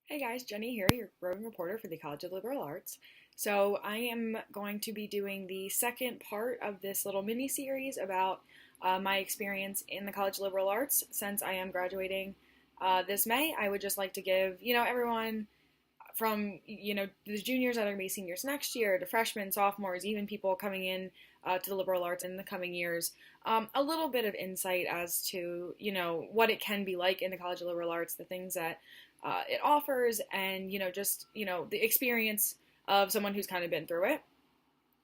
Hey guys, Jenny here, your roving reporter for the College of Liberal Arts. So I am going to be doing the second part of this little mini series about my experience in the College of Liberal Arts. Since I am graduating this May, I would just like to give everyone from the juniors that are going to be seniors next year to freshmen, sophomores, even people coming in to the liberal arts in the coming years, a little bit of insight as to what it can be like in the College of Liberal Arts, the things that it offers, and the experience of someone who's kind of been through it.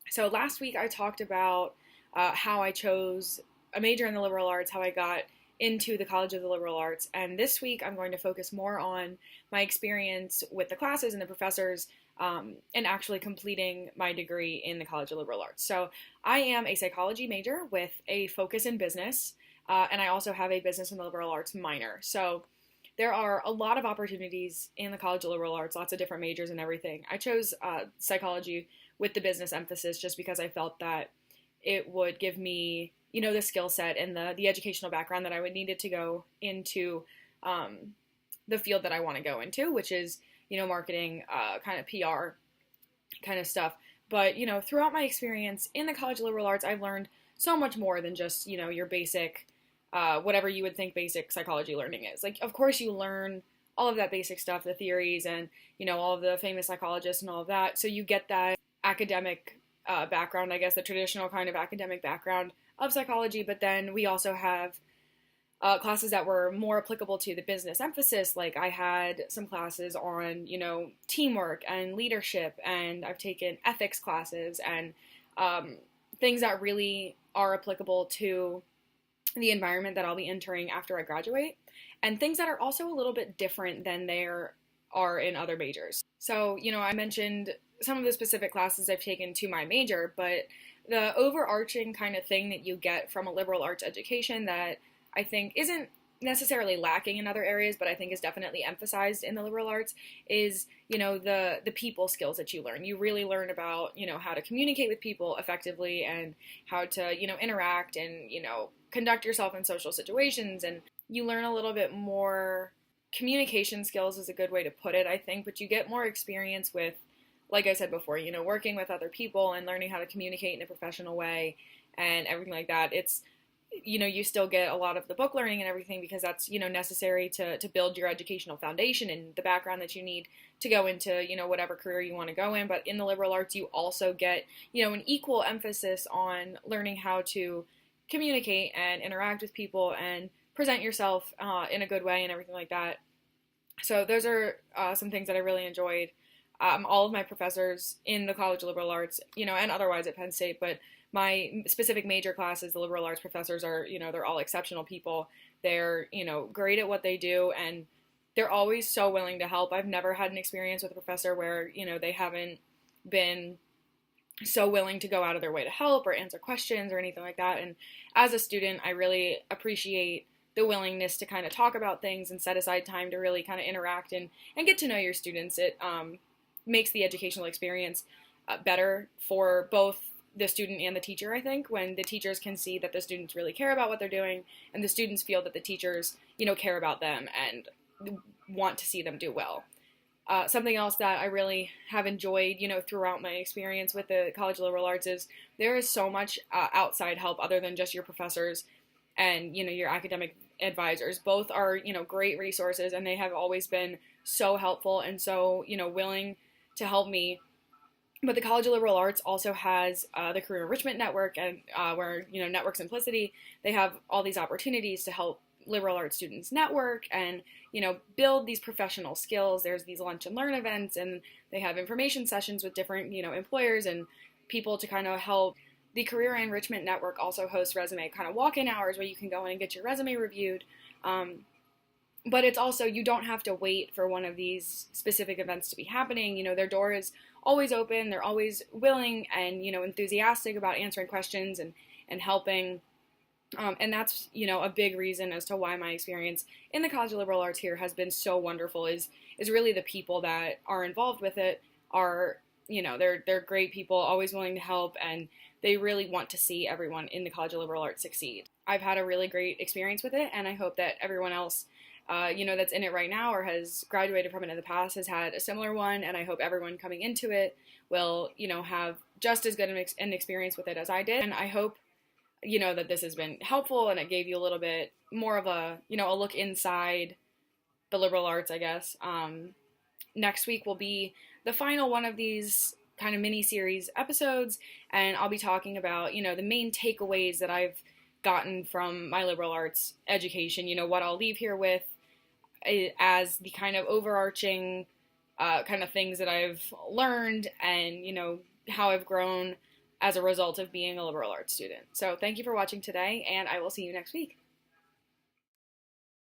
So last week I talked about how I chose a major in the liberal arts, how I got into the College of the Liberal Arts, and this week I'm going to focus more on my experience with the classes and the professors, and actually completing my degree in the College of Liberal Arts. So I am a psychology major with a focus in business, and I also have a business and liberal arts minor. So there are a lot of opportunities in the College of Liberal Arts, lots of different majors and everything. I chose psychology with the business emphasis just because I felt that it would give me, the skill set and the educational background that I would needed to go into the field that I want to go into, which is, marketing, kind of PR kind of stuff. But, throughout my experience in the College of Liberal Arts, I've learned so much more than just, your basic whatever you would think basic psychology learning is. Like, of course, you learn all of that basic stuff, the theories, and all of the famous psychologists and all of that. So you get that academic background, I guess, the traditional kind of academic background of psychology. But then we also have classes that were more applicable to the business emphasis. Like I had some classes on, teamwork and leadership, and I've taken ethics classes and things that really are applicable to the environment that I'll be entering after I graduate, and things that are also a little bit different than there are in other majors. So, I mentioned some of the specific classes I've taken to my major, but the overarching kind of thing that you get from a liberal arts education that I think isn't necessarily lacking in other areas, but I think is definitely emphasized in the liberal arts is, the people skills that you learn. You really learn about, how to communicate with people effectively and how to, interact and, conduct yourself in social situations. And you learn a little bit more communication skills is a good way to put it, I think, but you get more experience with, like I said before, working with other people and learning how to communicate in a professional way and everything like that. It's, you still get a lot of the book learning and everything because that's, necessary to build your educational foundation and the background that you need to go into, whatever career you want to go in. But in the liberal arts, you also get, an equal emphasis on learning how to communicate and interact with people and present yourself in a good way and everything like that. So those are some things that I really enjoyed. All of my professors in the College of Liberal Arts, and otherwise at Penn State, but my specific major classes, the liberal arts professors are, they're all exceptional people. They're, great at what they do, and they're always so willing to help. I've never had an experience with a professor where, they haven't been so willing to go out of their way to help or answer questions or anything like that. And as a student, I really appreciate the willingness to kind of talk about things and set aside time to really kind of interact and get to know your students. It makes the educational experience better for both the student and the teacher, I think, when the teachers can see that the students really care about what they're doing and the students feel that the teachers, care about them and want to see them do well. Something else that I really have enjoyed, throughout my experience with the College of Liberal Arts is there is so much outside help other than just your professors and, your academic advisors. Both are, great resources, and they have always been so helpful and so, willing to help me. But the College of Liberal Arts also has the Career Enrichment Network, and where, Network Simplicity, they have all these opportunities to help liberal arts students network and, build these professional skills. There's these lunch and learn events, and they have information sessions with different, employers and people to kind of help. The Career Enrichment Network also hosts resume kind of walk-in hours where you can go in and get your resume reviewed. But it's also, you don't have to wait for one of these specific events to be happening. Their door is always open. They're always willing and, enthusiastic about answering questions and helping. And that's, a big reason as to why my experience in the College of Liberal Arts here has been so wonderful is really the people that are involved with it are, they're great people, always willing to help, and they really want to see everyone in the College of Liberal Arts succeed. I've had a really great experience with it, and I hope that everyone else that's in it right now or has graduated from it in the past has had a similar one, and I hope everyone coming into it will, have just as good an experience with it as I did. And I hope, that this has been helpful and it gave you a little bit more of a look inside the liberal arts, I guess. Next week will be the final one of these kind of mini-series episodes, and I'll be talking about, the main takeaways that I've gotten from my liberal arts education, what I'll leave here with as the kind of overarching kind of things that I've learned and, how I've grown as a result of being a liberal arts student. So thank you for watching today, and I will see you next week.